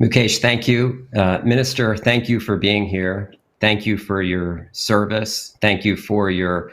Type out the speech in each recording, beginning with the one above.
Mukesh, thank you. Minister, thank you for being here. Thank you for your service. Thank you for your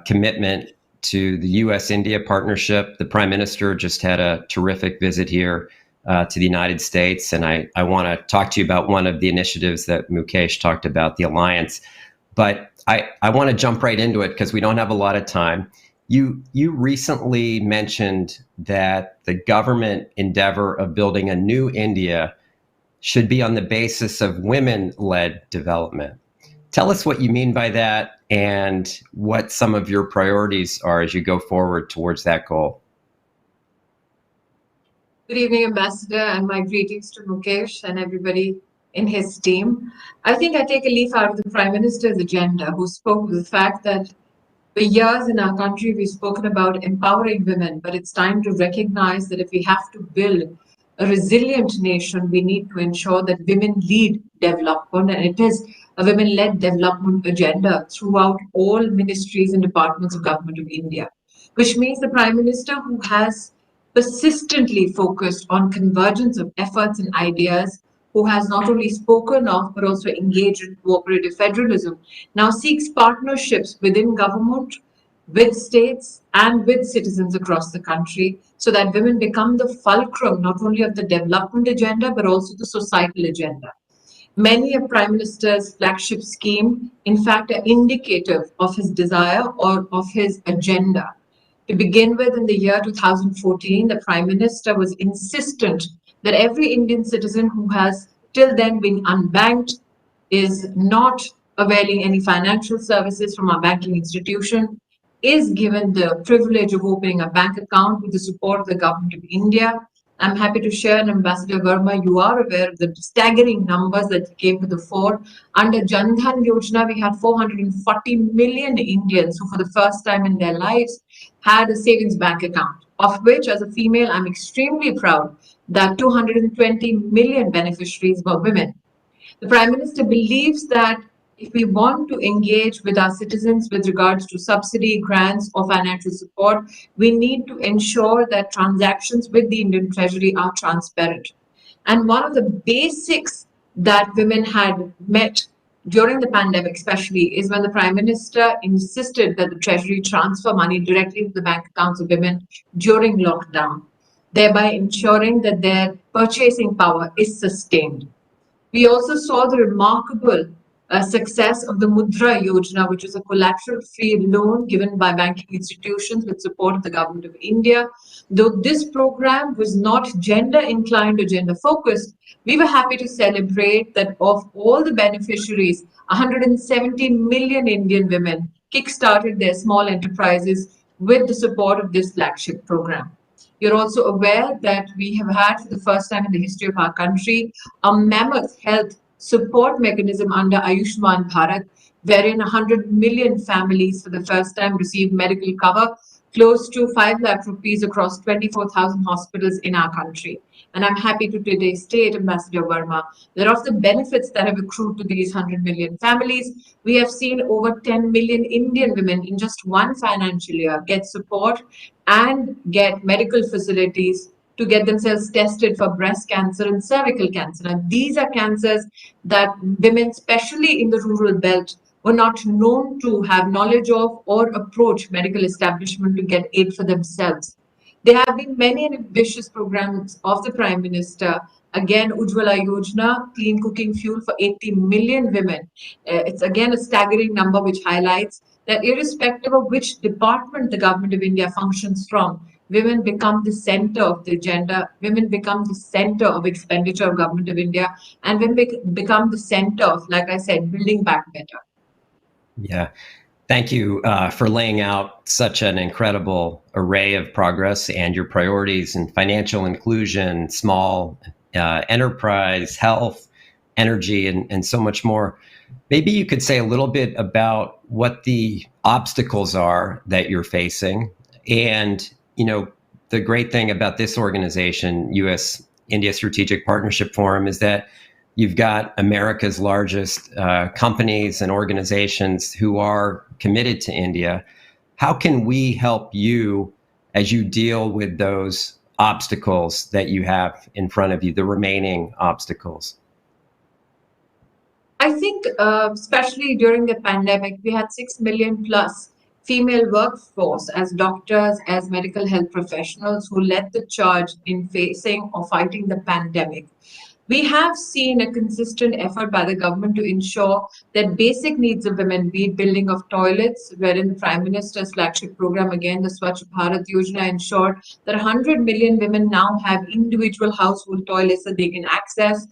commitment to the U.S.-India partnership. The Prime Minister just had a terrific visit here to the United States, and I want to talk to you about one of the initiatives that Mukesh talked about, the alliance. But I want to jump right into it because we don't have a lot of time. You recently mentioned that the government endeavor of building a new India should be on the basis of women-led development. Tell us what you mean by that and what some of your priorities are as you go forward towards that goal. Good evening, Ambassador, and my greetings to Mukesh and everybody in his team. I think I take a leaf out of the Prime Minister's agenda, who spoke of the fact that for years in our country, we've spoken about empowering women, but it's time to recognize that if we have to build a resilient nation, we need to ensure that women lead development, and it is a women-led development agenda throughout all ministries and departments of Government of India, which means the Prime Minister, who has persistently focused on convergence of efforts and ideas, who has not only spoken of but also engaged in cooperative federalism, now seeks partnerships within government, with states, and with citizens across the country so that women become the fulcrum not only of the development agenda but also the societal agenda. Many of Prime Minister's flagship scheme, in fact, are indicative of his desire or of his agenda. To begin with, in the year 2014, the Prime Minister was insistent that every Indian citizen who has till then been unbanked, is not availing any financial services from our banking institution, is given the privilege of opening a bank account with the support of the Government of India. I'm happy to share, and Ambassador Verma, you are aware of the staggering numbers that came to the fore. Under Jan Dhan Yojana, we had 440 million Indians who, for the first time in their lives, had a savings bank account, of which, as a female, I'm extremely proud that 220 million beneficiaries were women. The Prime Minister believes that if we want to engage with our citizens with regards to subsidy, grants, or financial support, we need to ensure that transactions with the Indian Treasury are transparent. And one of the basics that women had met during the pandemic, especially, is when the Prime Minister insisted that the Treasury transfer money directly to the bank accounts of women during lockdown, thereby ensuring that their purchasing power is sustained. We also saw the remarkable success of the Mudra Yojana, which is a collateral-free loan given by banking institutions with support of the Government of India. Though this program was not gender-inclined or gender-focused, we were happy to celebrate that of all the beneficiaries, 170 million Indian women kick-started their small enterprises with the support of this flagship program. You're also aware that we have had, for the first time in the history of our country, a mammoth health support mechanism under Ayushman Bharat, wherein 100 million families for the first time received medical cover, close to 5 lakh rupees across 24,000 hospitals in our country. And I'm happy to today state, Ambassador Verma, that of the benefits that have accrued to these 100 million families, we have seen over 10 million Indian women in just one financial year get support and get medical facilities to get themselves tested for breast cancer and cervical cancer. And these are cancers that women, especially in the rural belt, were not known to have knowledge of or approach medical establishment to get aid for themselves. There have been many ambitious programs of the Prime Minister. Again, Ujjwala Yojana, clean cooking fuel for 80 million women. It's again a staggering number which highlights that irrespective of which department the Government of India functions from, women become the center of the agenda, women become the center of expenditure of Government of India, and women become the center of, like I said, building back better. Yeah. Thank you for laying out such an incredible array of progress and your priorities in financial inclusion, small enterprise, health, energy, and so much more. Maybe you could say a little bit about what the obstacles are that you're facing. And, the great thing about this organization, US-India Strategic Partnership Forum, is that you've got America's largest companies and organizations who are committed to India. How can we help you as you deal with those obstacles that you have in front of you, the remaining obstacles? I think, especially during the pandemic, we had 6 million plus female workforce as doctors, as medical health professionals who led the charge in facing or fighting the pandemic. We have seen a consistent effort by the government to ensure that basic needs of women, be it building of toilets, wherein the Prime Minister's flagship program, again, the Swachh Bharat Yojana, ensured that 100 million women now have individual household toilets that they can access.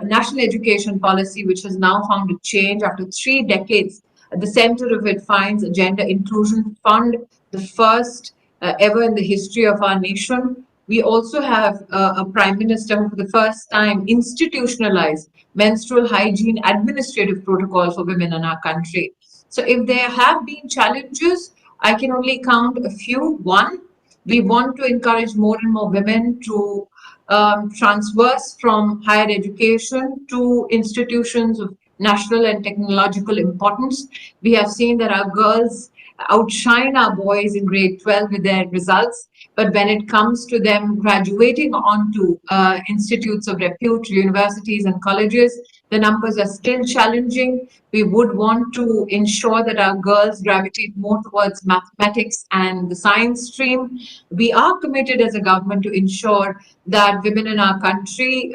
National education policy, which has now found a change after 3 decades. At the center of it finds a gender inclusion fund, the first ever in the history of our nation. We also have a prime minister who, for the first time, institutionalized menstrual hygiene administrative protocol for women in our country. So, if there have been challenges, I can only count a few. One, we want to encourage more and more women to transverse from higher education to institutions of national and technological importance. We have seen that our girls outshine our boys in grade 12 with their results. But when it comes to them graduating onto institutes of repute, universities, and colleges, the numbers are still challenging. We would want to ensure that our girls gravitate more towards mathematics and the science stream. We are committed as a government to ensure that women in our country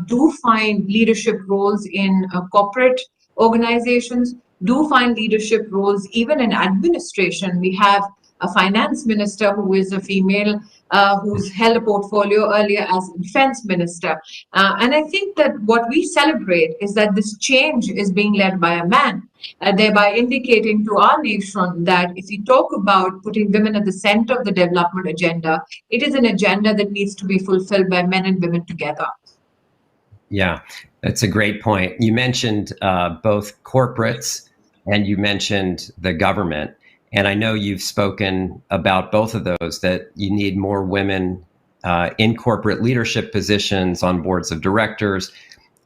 do find leadership roles in corporate organizations, do find leadership roles even in administration. We have a finance minister who is a female, who's held a portfolio earlier as defense minister. And I think that what we celebrate is that this change is being led by a man, thereby indicating to our nation that if we talk about putting women at the center of the development agenda, it is an agenda that needs to be fulfilled by men and women together. Yeah, that's a great point. You mentioned both corporates and you mentioned the government. And I know you've spoken about both of those, that you need more women in corporate leadership positions on boards of directors.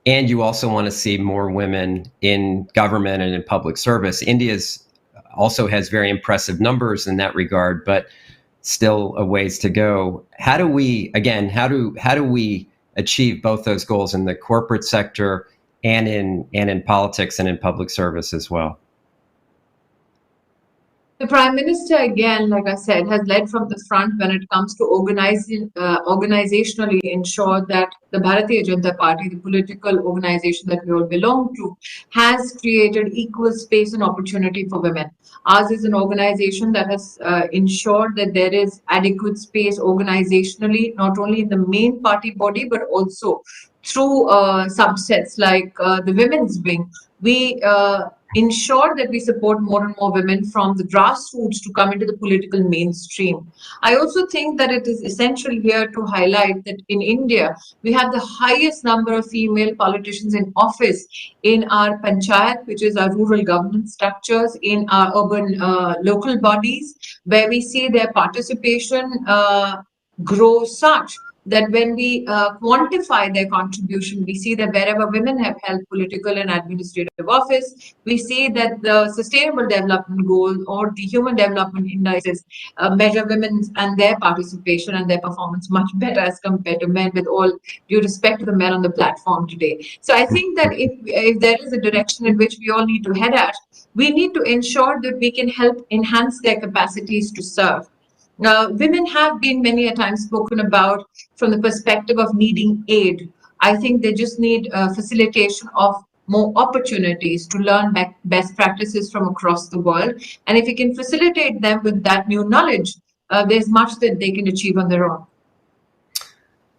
And you also want to see more women in government and in public service. India's also has very impressive numbers in that regard, but still a ways to go. How do we achieve both those goals in the corporate sector and in politics and in public service as well? The Prime Minister, again, like I said, has led from the front when it comes to organizationally ensure that the Bharatiya Janata Party, the political organization that we all belong to, has created equal space and opportunity for women. Ours is an organization that has ensured that there is adequate space organizationally, not only in the main party body, but also through subsets like the women's wing. We ensure that we support more and more women from the grassroots to come into the political mainstream. I also think that it is essential here to highlight that in India, we have the highest number of female politicians in office in our panchayat, which is our rural government structures, in our urban local bodies, where we see their participation grow such that when we quantify their contribution, we see that wherever women have held political and administrative office, we see that the Sustainable Development Goals or the Human Development Indices measure women and their participation and their performance much better as compared to men, with all due respect to the men on the platform today. So I think that if there is a direction in which we all need to head at, we need to ensure that we can help enhance their capacities to serve. Women have been many a time spoken about from the perspective of needing aid. I think they just need facilitation of more opportunities to learn best practices from across the world. And if we can facilitate them with that new knowledge, there's much that they can achieve on their own.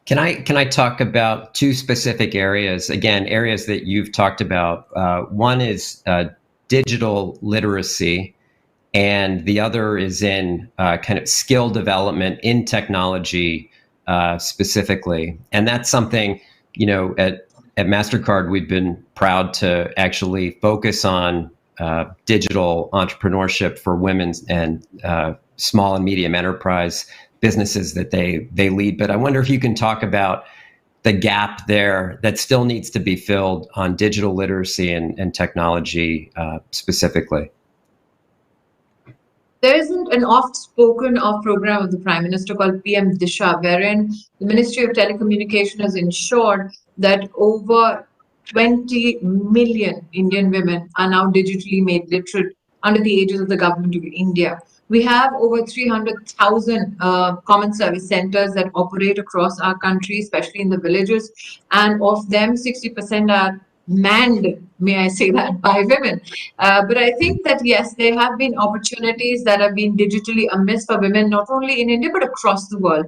Can I talk about two specific areas? Again, areas that you've talked about. One is digital literacy, and the other is in kind of skill development in technology specifically. And that's something, at MasterCard, we've been proud to actually focus on digital entrepreneurship for women and small and medium enterprise businesses that they lead. But I wonder if you can talk about the gap there that still needs to be filled on digital literacy and technology specifically. There isn't an oft-spoken of program of the Prime Minister called PM Disha, wherein the Ministry of Telecommunication has ensured that over 20 million Indian women are now digitally made literate under the aegis of the government of India. We have over 300,000 common service centers that operate across our country, especially in the villages, and of them, 60% are manned, may I say that, by women. But I think that yes, there have been opportunities that have been digitally amiss for women, not only in India but across the world.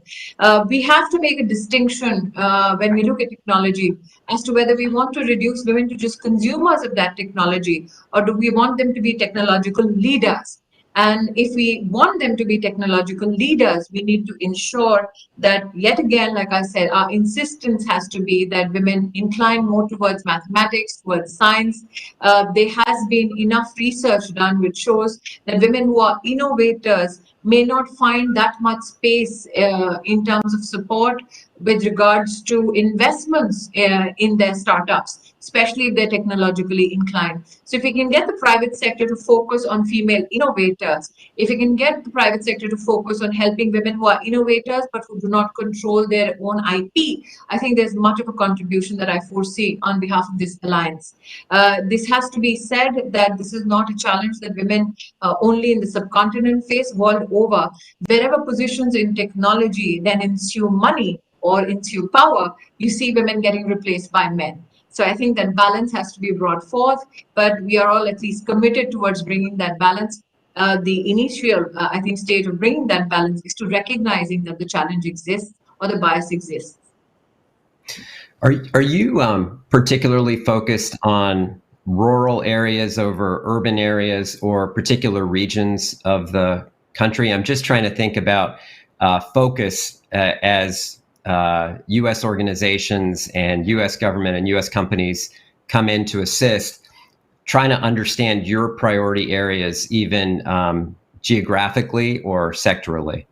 We have to make a distinction when we look at technology as to whether we want to reduce women to just consumers of that technology, or do we want them to be technological leaders? And if we want them to be technological leaders, we need to ensure that, yet again, like I said, our insistence has to be that women incline more towards mathematics, towards science. There has been enough research done which shows that women who are innovators may not find that much space in terms of support with regards to investments in their startups, especially if they're technologically inclined. So if we can get the private sector to focus on female innovators, if we can get the private sector to focus on helping women who are innovators but who do not control their own IP, I think there's much of a contribution that I foresee on behalf of this alliance. This has to be said that this is not a challenge that women only in the subcontinent face. World over, wherever positions in technology then ensue money or ensue power, you see women getting replaced by men. So I think that balance has to be brought forth, but we are all at least committed towards bringing that balance. The initial, I think, stage of bringing that balance is to recognizing that the challenge exists or the bias exists. Are you particularly focused on rural areas over urban areas or particular regions of the country? I'm just trying to think about focus as U.S. organizations and U.S. government and U.S. companies come in to assist, trying to understand your priority areas, even geographically or sectorally.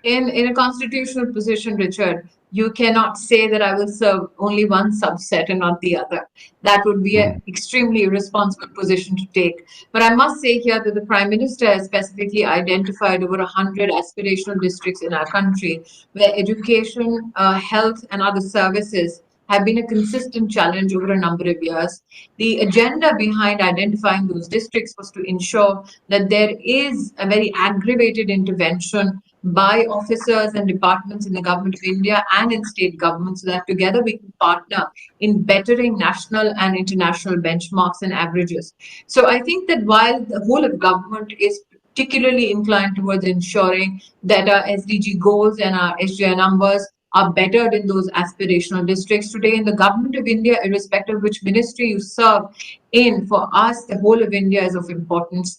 In a constitutional position, Richard, you cannot say that I will serve only one subset and not the other. That would be an extremely irresponsible position to take. But I must say here that the Prime Minister has specifically identified over 100 aspirational districts in our country where education, health, and other services have been a consistent challenge over a number of years. The agenda behind identifying those districts was to ensure that there is a very aggravated intervention by officers and departments in the government of India and in state governments so that together we can partner in bettering national and international benchmarks and averages. So I think that while the whole of government is particularly inclined towards ensuring that our SDG goals and our SGI numbers are bettered in those aspirational districts. Today, in the government of India, irrespective of which ministry you serve in, for us, the whole of India is of importance.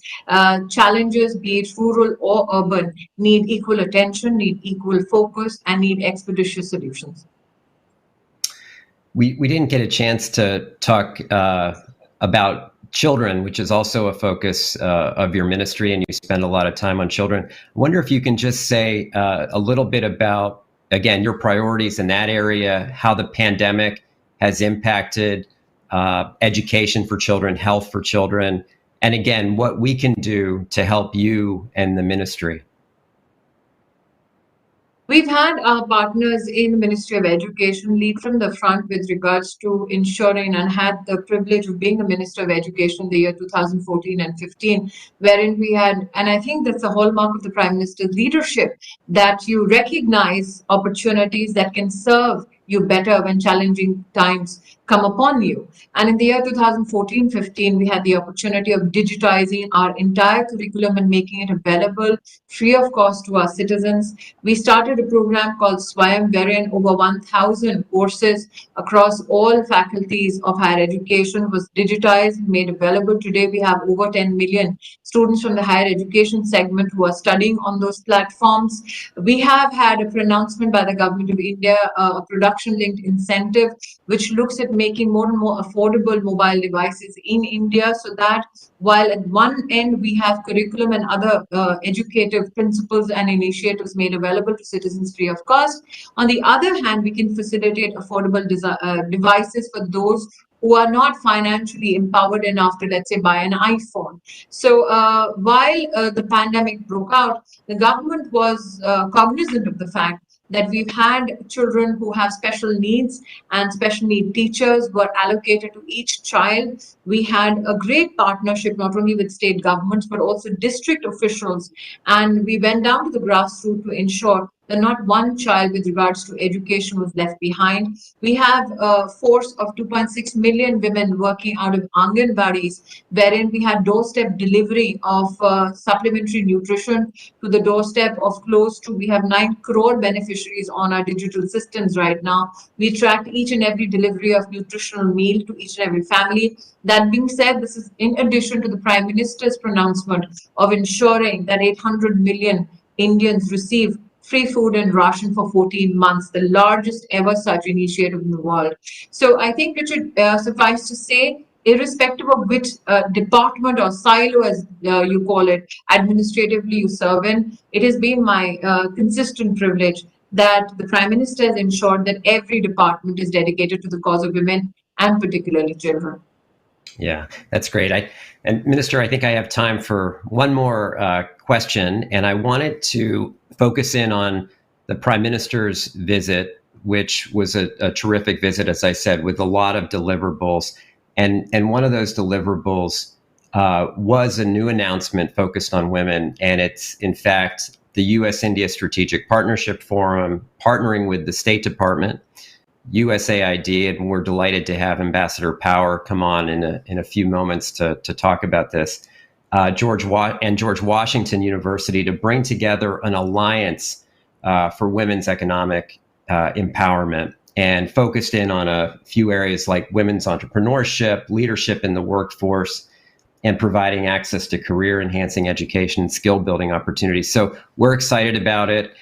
Challenges, be it rural or urban, need equal attention, need equal focus, and need expeditious solutions. We didn't get a chance to talk about children, which is also a focus of your ministry, and you spend a lot of time on children. I wonder if you can just say a little bit about, again, your priorities in that area, how the pandemic has impacted education for children, health for children, and again, what we can do to help you and the ministry. We've had our partners in the Ministry of Education lead from the front with regards to ensuring, and had the privilege of being a Minister of Education in the year 2014 and 15, wherein we had, and I think that's a hallmark of the Prime Minister's leadership, that you recognize opportunities that can serve you better when challenging times come upon you. And in the year 2014-15, we had the opportunity of digitizing our entire curriculum and making it available free of cost to our citizens. We started a program called Swayam, wherein over 1,000 courses across all faculties of higher education was digitized, made available. Today, we have over 10 million students from the higher education segment who are studying on those platforms. We have had a pronouncement by the Government of India, a production-linked incentive, which looks at making more and more affordable mobile devices in India, so that while at one end we have curriculum and other educative principles and initiatives made available to citizens free of cost, on the other hand, we can facilitate affordable devices for those who are not financially empowered enough to, let's say, buy an iPhone. So while the pandemic broke out, the government was cognizant of the fact that we've had children who have special needs, and special need teachers were allocated to each child. We had a great partnership not only with state governments but also district officials, and we went down to the grassroots to ensure that not one child with regards to education was left behind. We have a force of 2.6 million women working out of Anganwadis, wherein we had doorstep delivery of supplementary nutrition to the doorstep of close to, we have 9 crore beneficiaries on our digital systems right now. We track each and every delivery of nutritional meal to each and every family. That being said, this is in addition to the Prime Minister's pronouncement of ensuring that 800 million Indians receive free food and ration for 14 months, the largest ever such initiative in the world. So I think it should suffice to say, irrespective of which department or silo, as you call it, administratively you serve in, it has been my consistent privilege that the Prime Minister has ensured that every department is dedicated to the cause of women and particularly children. Yeah, that's great. And Minister, I think I have time for one more question, and I wanted to focus in on the Prime Minister's visit, which was a terrific visit, as I said, with a lot of deliverables. And one of those deliverables was a new announcement focused on women, and it's in fact the U.S.-India Strategic Partnership Forum partnering with the State Department, USAID, and we're delighted to have Ambassador Power come on in a few moments to talk about this. George Washington University to bring together an alliance for women's economic empowerment, and focused in on a few areas like women's entrepreneurship, leadership in the workforce, and providing access to career-enhancing education and skill-building opportunities. So we're excited about it.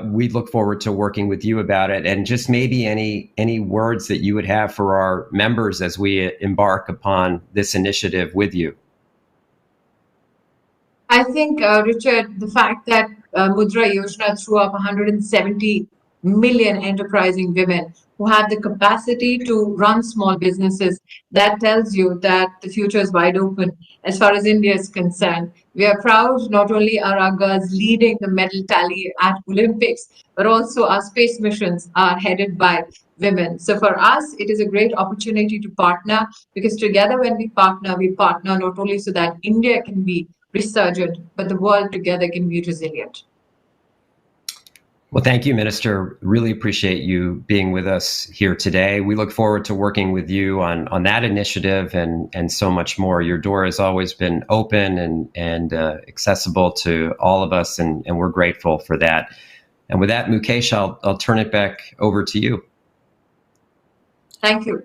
We look forward to working with you about it, and just maybe any words that you would have for our members as we embark upon this initiative with you. I think, Richard, the fact that Mudra Yojana threw up 170 million enterprising women who have the capacity to run small businesses, that tells you that the future is wide open as far as India is concerned. We are proud not only are our girls leading the medal tally at Olympics, but also our space missions are headed by women. So for us, it is a great opportunity to partner, because together when we partner not only so that India can be resurgent, but the world together can be resilient. Well, thank you, Minister. Really appreciate you being with us here today. We look forward to working with you on that initiative and so much more. Your door has always been open and accessible to all of us, and we're grateful for that. And with that, Mukesh, I'll turn it back over to you. Thank you.